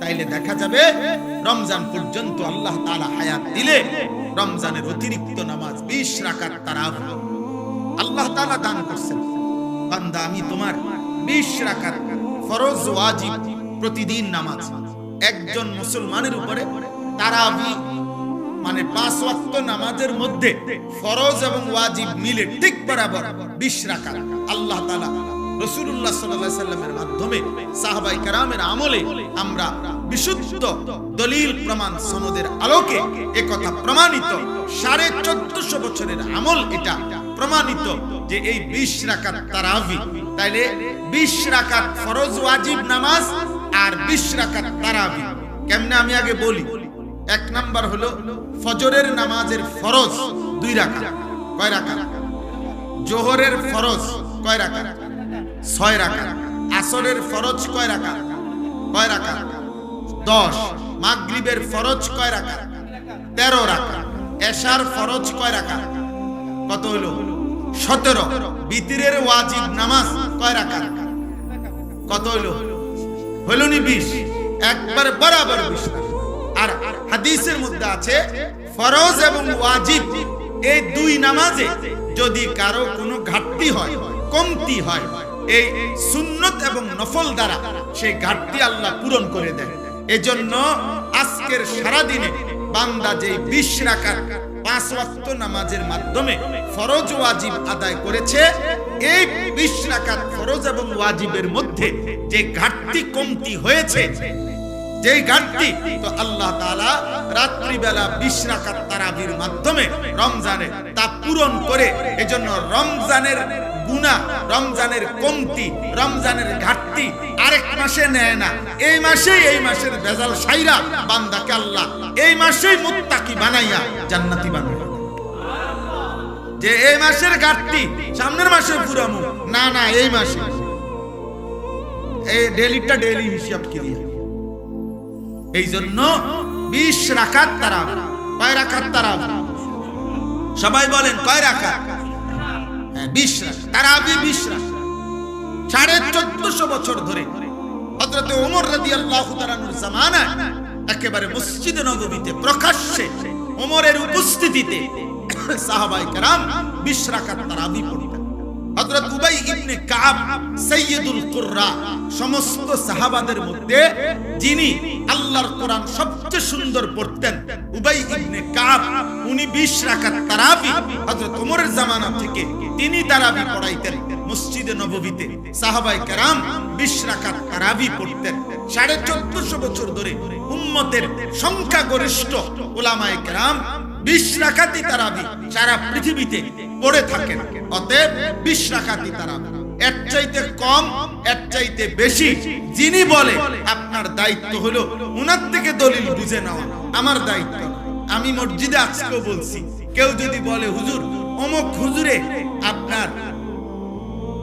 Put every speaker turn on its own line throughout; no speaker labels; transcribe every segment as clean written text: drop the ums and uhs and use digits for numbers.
তাইলে দেখা যাবে রমজান পর্যন্ত আল্লাহ তাআলা হায়াত দিলে রমজানের অতিরিক্ত নামাজ 20 রাকাত তারাবি আল্লাহ তাআলা দান করছেন। বান্দা আমি তোমার 20 রাকাত ফরজ ওয়াজিব প্রতিদিন নামাজ একজন মুসলমানের উপরে তারাবি মানে 5 ওয়াক্ত নামাজের মধ্যে ফরজ এবং ওয়াজিব মিলে ঠিক বরাবর 20 রাকাত আল্লাহ তাআলা রাসূলুল্লাহ সাল্লাল্লাহু আলাইহি সাল্লামের মাধ্যমে সাহাবায়ে কেরামের আমলে আমরা বিশুদ্ধ দলিল প্রমাণ সনদের আলোকে একথা প্রমাণিত 1450 বছরের আমল এটা প্রমাণিত যে এই 20 রাকাত তারাবি তাইলে 20 রাকাত ফরজ ওয়াজিব নামাজ আর 20 রাকাত তারাবি কেমনে আমি আগে বলি। এক নাম্বার হলো ফজরের নামাজের ফরজ 2 রাকাত কয় রাকাত, জোহরের ফরজ কয় রাকাত 6 রাকাত, আসরের ফরজ কয় রাকাত 10, মাগরিবের ফরজ কয় রাকাত 13 রাকাত, এশার ফরজ কয় রাকাত কত হলো 17, বিতরের ওয়াজিব নামাজ কয় রাকাত কত হলো নি 20 একবার বরাবর 20। আর হাদিসের মধ্যে আছে ফরজ এবং ওয়াজিব এই 2 নামাজে যদি কারো কোনো ঘাটতি হয় কমতি হয় এই সুন্নত এবং নফল দ্বারা সেই ঘাটতি আল্লাহ পূরণ করে দেন। এজন্য আজকের সারা দিনে বান্দা যে 20 রাকাত 5 ওয়াক্ত নামাজের মাধ্যমে ফরজ ওয়াজিব আদায় করেছে এই 20 রাকাত ফরজ এবং ওয়াজিবের মধ্যে যে ঘাটতি কমতি হয়েছে যেই ঘাটতি তো আল্লাহ তাআলা রাত্রি বেলা 20 রাকাত তারাবির মাধ্যমে রমজানে তা পূরণ করে এজন্য রমজানের গুনাহ রমজানের কমতি রমজানের ঘাটতি আরেক মাসে নেয় না, এই মাসের ভেজাল সাইরা বান্দাকে আল্লাহ এই মাসেই মুত্তাকি বানাইয়া জান্নাতি বানায়। যে এই মাসের ঘাটতি সামনের মাসে পুরামু না না এই মাসে এই ডেলি হিসাব কি দিয়ে। এই জন্য 20 রাকাত তারাবি কয় রাকাত তারাবি সবাই বলেন কয় রাকাত 20 রাকাত তারাবি 20 রাকাত 1450 বছর ধরে হযরত ওমর রাদিয়াল্লাহু তাআলার জামানায় একেবারে মসজিদে নববীতে প্রকাশ্যে ওমরের উপস্থিতিতে সাহাবায়ে কেরাম 20 রাকাত তারাবি পড়তেন। হযরত উবাই ইবনে কাব সাইয়্যিদুল কুররা সমস্ত সাহাবাদের মধ্যে যিনি আল্লাহর কোরআন সবচেয়ে সুন্দর পড়তেন উবাই ইবনে কাব উনি 20 রাকাত তারাবি হযরত ওমরের জামানা থেকে তিনি তারাবি পড়াইতেন মসজিদে নববীতে। সাহাবায়ে কেরাম 20 রাকাত তারাবি পড়তেন। 1450 বছর ধরে উম্মতের সংখ্যাগরিষ্ঠ উলামায়ে কেরাম 20 রাকাতই তারাবি সারা পৃথিবীতে পড়ে থাকেন। অতএব 20 রাকাতই তারাবি। এর চাইতে কম এর চাইতে বেশি যিনি বলে আপনার দায়িত্ব হলো উনার থেকে দলিল বুঝে নেওয়া, আমার দায়িত্ব। আমি মসজিদে আজকেও বলছি কেউ যদি বলে হুজুর অমুক হুজুরে আপনার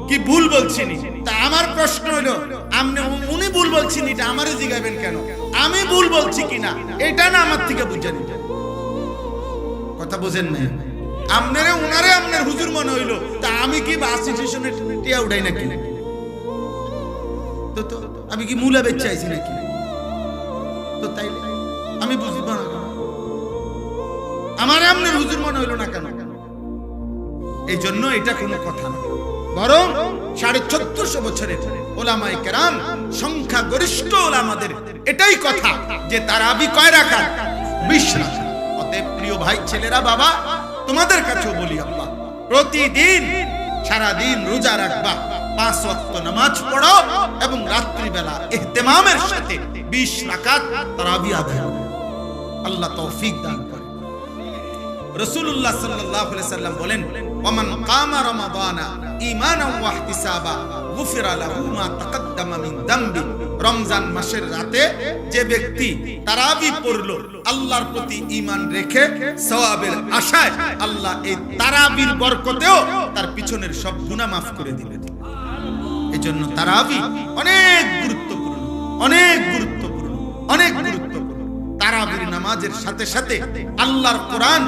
কি ভুল বলছেন, তা আমার প্রশ্ন হলো আপনি উনি ভুল বলছেন এটা আমারে জিজ্ঞাবেন কেন? আমি ভুল বলছি কিনা এটা না আমার থেকে বুঝে নিবেন। কথা বুঝেন না? আপনারে উনারে আপনার হুজুর মনে হইলো তা আমি কি বাস স্টেশনে টিয়া উঠাই নাকি? তো আমি কি মুলা বেচে আইছি নাকি? তো তাইলে আমি বুঝব না আমারে আপনার হুজুর মনে হইলো না কেন? এই জন্য এটা কোনো কথা না, বরং 1450 বছরের ওলামায়ে কেরাম সংখ্যাগরিষ্ঠ ওলামাদের এটাই কথা যে তারাবি কয় রাকাত 20 রাকাত। অতএব প্রিয় ভাই ছেলেরা বাবা তোমাদের কাছেও বলি আল্লাহ প্রতিদিন সারা দিন রোজা রাখবা, 5 ওয়াক্ত নামাজ পড়ো এবং রাত্রি বেলা ইহতিমামের সাথে 20 রাকাত তারাবি আদায় করো। আল্লাহ তৌফিক দান করে। রাসূলুল্লাহ সাল্লাল্লাহু আলাইহি সাল্লাম বলেন ওমান কামা রমাদানা ঈমানান ওয়া ইহতিসাবা গুফিরা লাহু মা তাকাদ্দামা মিন যামবি। রমজান মাসের রাতে যে ব্যক্তি তারাবি পড়লো আল্লাহর প্রতি ঈমান রেখে সওয়াবের আশায় আল্লাহ এই তারাবির বরকতেও তার পিছনের সব গুনাহ মাফ করে দিবেন। এজন্য তারাবি অনেক গুরুত্বপূর্ণ, অনেক গুরুত্বপূর্ণ, অনেক গুরুত্বপূর্ণ। তারাবির নামাজের সাথে সাথে আল্লাহর কোরআন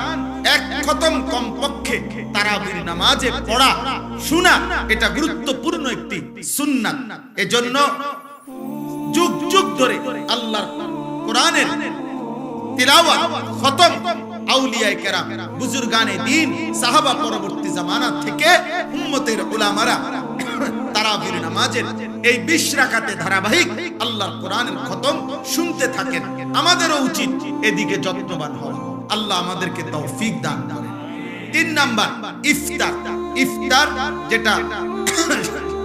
এক খতম কমপক্ষে তারাবির নামাজে পড়া শোনা এটা গুরুত্বপূর্ণ একটি সুন্নাত। এজন্য যুগ যুগ ধরে আল্লাহর কোরআনের তিলাওয়াত খতম আউলিয়ায়ে কেরাম বুজুর্গানে দ্বীন সাহাবা পরবর্তী জামানা থেকে উম্মতের উলামারা তারাবির নামাজের এই 20 রাকাতে ধারাবাহিক আল্লাহর কোরআনের খতম শুনতে থাকেন। আমাদেরও উচিত এদিকে যত্নবান হওয়া। আল্লাহ আমাদেরকে তৌফিক দান করেন। 3 নাম্বার ইফতার। ইফতার যেটা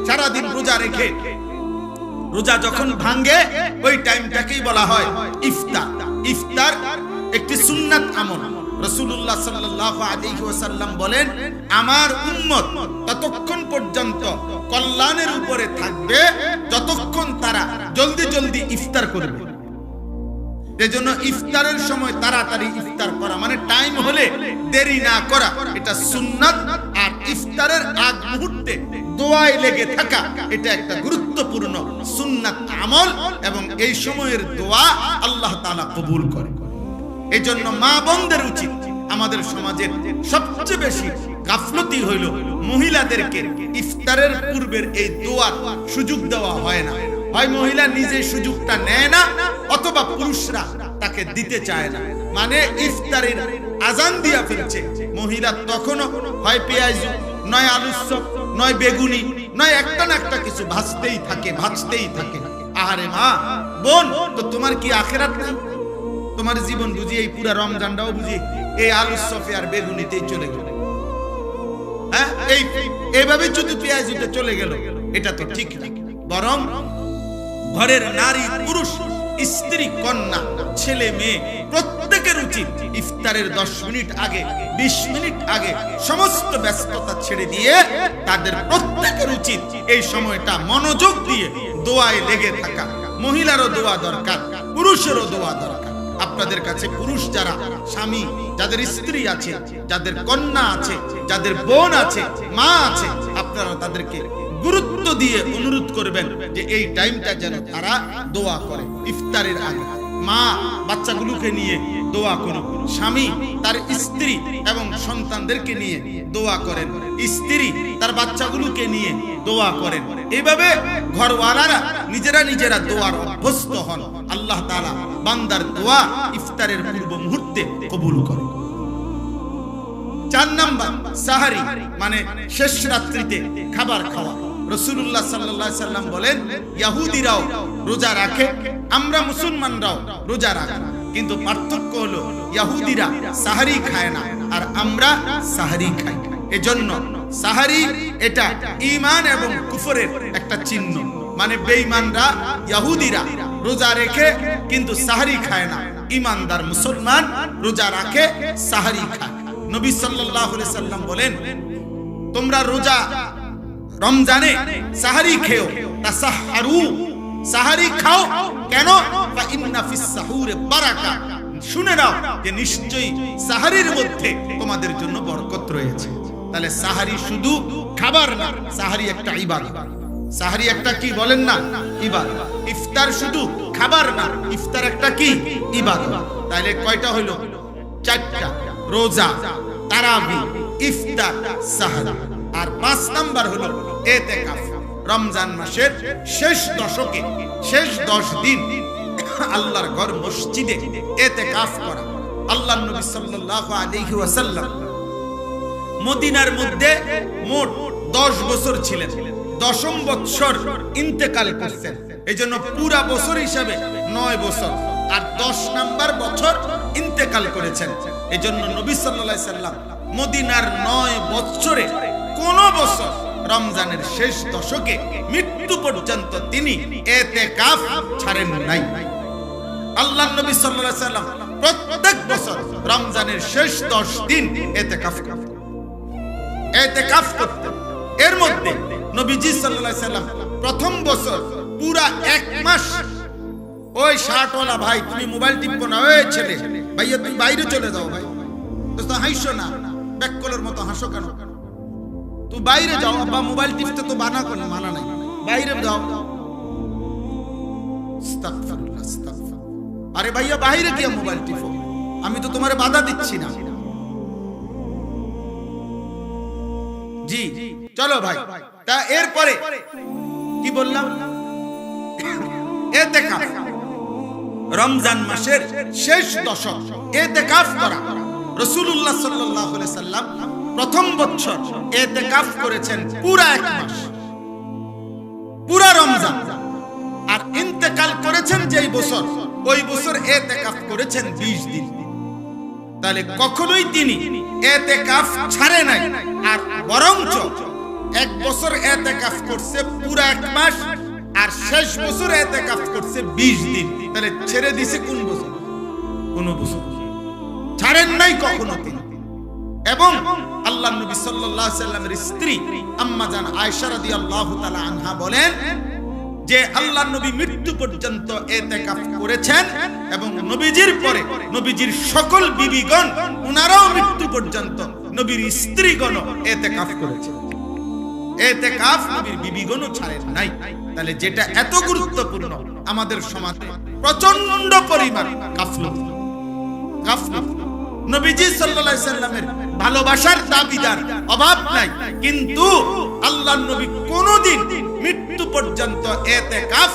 সারা দিন রোজা রেখে রোজা যখন ভাঙে ওই টাইমটাকেই বলা হয় ইফতার। ইফতার একটি সুন্নাত আমল। রাসূলুল্লাহ সাল্লাল্লাহু আলাইহি ওয়াসাল্লাম বলেন, আমার উম্মত ততক্ষণ পর্যন্ত কল্যাণের উপরে থাকবে যতক্ষণ তারা জলদি জলদি ইফতার করবে। এজন্য ইফতারের সময় তাড়াতাড়ি ইফতার করা, মানে টাইম হলে দেরি না করা, এটা সুন্নাত। আর ইফতারের আগ মুহূর্তে দোয়ায় লেগে থাকা, এটা একটা গুরুত্বপূর্ণ সুন্নাত আমল, এবং এই সময়ের দোয়া আল্লাহ তাআলা কবুল করে। এজন্য মা বোনদের উচিত, আমাদের সমাজের সবচেয়ে বেশি গাফলতি হইল মহিলাদেরকে ইফতারের পূর্বের এই দোয়ার সুযোগ দেওয়া হয় না। হয় মহিলা নিজে সুযোগটা নেয় না, অথবা পুরুষরা তাকে দিতে চায় না। মানে ইফতারের আজান দিয়া ফেলছে, মহিলা তখনও হয় পেঁয়াজ, নয় আলুর চপ, নয় বেগুনি, নয় একটা না একটা কিছু ভাজতেই থাকে। আরে মা বোন, তো তোমার কি আখিরাত নাই? তোমার জীবন বুঝি এই পুরা রমজানটাও বুঝি এই আলুর চপে আর বেগুনিতেই চলে গেল? হ্যাঁ, এইভাবে যদি পেঁয়াজ চলে গেল, এটা তো ঠিক না। বরং ঘরের নারী পুরুষ, স্ত্রী কন্যা, ছেলে মেয়ে প্রত্যেকের উচিত ইফতারের 10 মিনিট আগে, 20 মিনিট আগে সমস্ত ব্যস্ততা ছেড়ে দিয়ে তাদের প্রত্যেকের উচিত এই সময়টা মনোযোগ দিয়ে দোয়ায় লেগে থাকা। মহিলারও দোয়া দরকার, পুরুষেরও দোয়া দরকার। আপনাদের কাছে পুরুষ যারা স্বামী, যাদের স্ত্রী আছে, যাদের কন্যা আছে, যাদের বোন আছে, মা আছে, আপনারা তাদেরকে গুরুত্ব দিয়ে অনুরোধ করবেন যে এই টাইমটা যেন তারা দোয়া করে ইফতারের আগে। মা বাচ্চাগুলোকে নিয়ে দোয়া করুন, স্বামী তার স্ত্রী এবং সন্তানদেরকে নিয়ে দোয়া করেন, স্ত্রী তার বাচ্চাগুলোকে নিয়ে দোয়া করেন। এইভাবে ঘরওয়ালারা নিজেরা দোয়ার অভ্যস্ত হন। আল্লাহ তাআলা বান্দার দোয়া ইফতারের পূর্ব মুহূর্তে কবুল করেন। 4 নাম্বার সাহারি, মানে শেষ রাত্রিতে খাবার খাওয়া। রাসূলুল্লাহ সাল্লাল্লাহু আলাইহি সাল্লাম বলেন, ইহুদিরাও রোজা রাখে, আমরা মুসলমানরাও রোজা রাখি, কিন্তু পার্থক্য হলো ইহুদিরা সাহারি খায় না আর আমরা সাহারি খাই। এজন্য সাহারি এটা ঈমান এবং কুফরের একটা চিহ্ন। মানে বেঈমানরা, ইহুদিরা রোজা রেখে কিন্তু সাহারি খায় না, ঈমানদার মুসলমান রোজা রাখে, সাহারি খায়। নবী সাল্লাল্লাহু আলাইহি সাল্লাম বলেন, তোমরা রোজা রমজানে সাহারি খেও, তাসাহহারু, সাহারি খাও। কেন? ফা ইন্না ফিস সাহুরে বারাকা, শুনে নাও যে নিশ্চয়ই সাহারির মধ্যে তোমাদের জন্য বরকত রয়েছে। তাহলে সাহারি শুধু খাবার না, সাহারি একটা ইবাদত। সাহারি একটা কি বলেন না? ইবাদত। ইফতার শুধু খাবার না, ইফতার একটা কি? ইবাদত। তাহলে কয়টা হলো? 4টা। রোজা, তারাবি, ইফতার, সাহারি। আর 5 নাম্বার হলো ইতিকাফ। রমজান মাসের শেষ দশকে, শেষ 10 দিন আল্লাহর ঘর মসজিদে ইতিকাফ করা। আল্লাহর নবী সাল্লাল্লাহু আলাইহি ওয়াসাল্লাম মদিনার মধ্যে মোট 10 বছর ছিলেন। 10ম বছর ইন্তেকাল করতেন। এইজন্য পুরা বছর হিসাবে 9 বছর, আর 10 নাম্বার বছর ইন্তেকাল করেছেন। এইজন্য নবী সাল্লাল্লাহু আলাইহি সাল্লাম মদিনার 9 বছরে কোন বছর রমজানের শেষ দশকে মৃত্যু পর্যন্ত তিনি ইতিকাফ ছাড়েন নাই। আল্লাহর নবী সাল্লাল্লাহু আলাইহি সাল্লাম প্রত্যেক বছর রমজানের শেষ 10 দিন ইতিকাফ করতেন। এর মধ্যে নবীজি সাল্লাল্লাহু আলাইহি সাল্লাম প্রথম বছর পুরা 1 মাস, ওই শার্টওয়ালা ভাই তুমি মোবাইল টিপো না, ওই ছেলে ভাইয়া তুমি বাইরে চলে যাও, ভাই তো হাসো না, ব্যাককলের মতো হাসো কেন? তুই বাইরে যাও, বা মোবাইল টিপতে তো মানা করে, মানা নাই, বাইরে যাও। আস্তাগফিরুল্লাহ, আস্তাগফিরুল্লাহ। আরে ভাইয়া বাইরে গিয়ে মোবাইল টিপো, আমি তো তোমারে বাধা দিচ্ছি না। জি চলো ভাই। তা এরপরে কি বললাম? ইতিকাফ, রমজান মাসের শেষ দশক ইতিকাফ করা। রাসূলুল্লাহ সাল্লাল্লাহু আলাইহি সাল্লাম প্রথম বছর ইতিকাফ করেছেন পুরা 1 মাস, পুরা রমজান। আর ইন্তেকাল করেছেন যেই বছর, ওই বছর ইতিকাফ করেছেন 20 দিন। তাহলে কখনোই তিনি ইতিকাফ ছাড়ে নাই, আর বরঞ্চ 1 বছর ইতিকাফ করছে পুরা 1 মাস, আর শেষ বছর ইতিকাফ করছে 20 দিন। তাহলে ছেড়ে দিছে কোন বছর? কোন বছর ছাড়েন নাই কখনো তিনি। এবং আল্লাহর নবী সাল্লাল্লাহু আলাইহি সাল্লামের স্ত্রী আম্মা জান আয়েশা রাদিয়াল্লাহু তাআলা আনহা বলেন যে আল্লাহর নবী মৃত্যু পর্যন্ত ইতিকাফ করেছেন, এবং নবীজির পরে নবীজির সকল বিবিগণ ওনারাও মৃত্যু পর্যন্ত, নবীর স্ত্রীগণ ইতিকাফ করেছেন। ইতিকাফ নবীর বিবিগণও ছাড়েন নাই। তাহলে যেটা এত গুরুত্বপূর্ণ, আমাদের সমাজে প্রচন্ড পরিমাণ গাফলত। নবীজি সাল্লাল্লাহু আলাইহি সাল্লামের ভালোবাসার দাবিদার অভাব নাই, কিন্তু আল্লাহর নবী কোনদিন মৃত্যু পর্যন্ত ইতিকাফ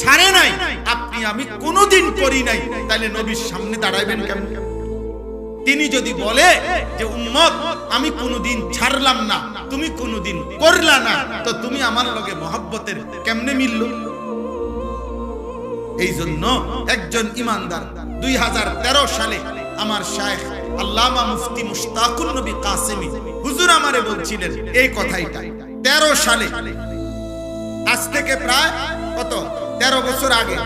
ছাড়ে নাই। আপনি আমি কোনদিন করি নাই, তাহলে নবীর সামনে দাঁড়াইবেন কেমন? তিনি যদি বলে যে উম্মত আমি কোনদিন ছাড়লাম না, তুমি কোনদিন করলা না, তো তুমি আমার লগে মহব্বতের কেমনে মিলল? এই জন্য একজন ইমানদার 2013 সালে আমার শায়েখ আল্লামা মুফতি মুশতাকুর নবী কাসেমি হুজুর আমারে বলছিলেন এই কথাইটা 13 সালে, আজ থেকে প্রায় কত 13 বছর আগে।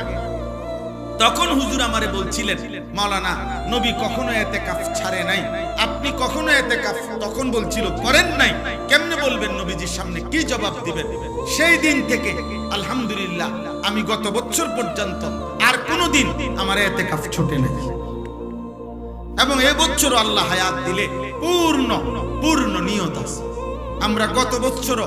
তখন হুজুর আমারে বলছিলেন, মাওলানা নবী কখনো ইতিকাফ ছাড়ে নাই, আপনি কখনো ইতিকাফ, তখন বলছিল করেন নাই, কেমনে বলবেন? নবীজির সামনে কি জবাব দিবেন? সেই দিন থেকে আলহামদুলিল্লাহ আমি গত বছর পর্যন্ত আর কোনোদিন আমার ইতিকাফ ছুটে নাই, এবং এই বছর আল্লাহ হায়াত দিলে পূর্ণ নিয়ত আছে। আমরা গত বছর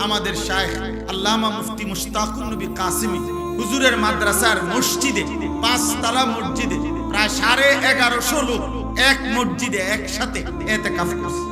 আমাদের শায়েখ আল্লামা মুফতি মুশতাকুর নবী কাসেমি হুজুরের মাদ্রাসার মসজিদে, 5 তলা মসজিদে প্রায় 1150 লোক এক মসজিদে একসাথে ইতিকাফ করছে।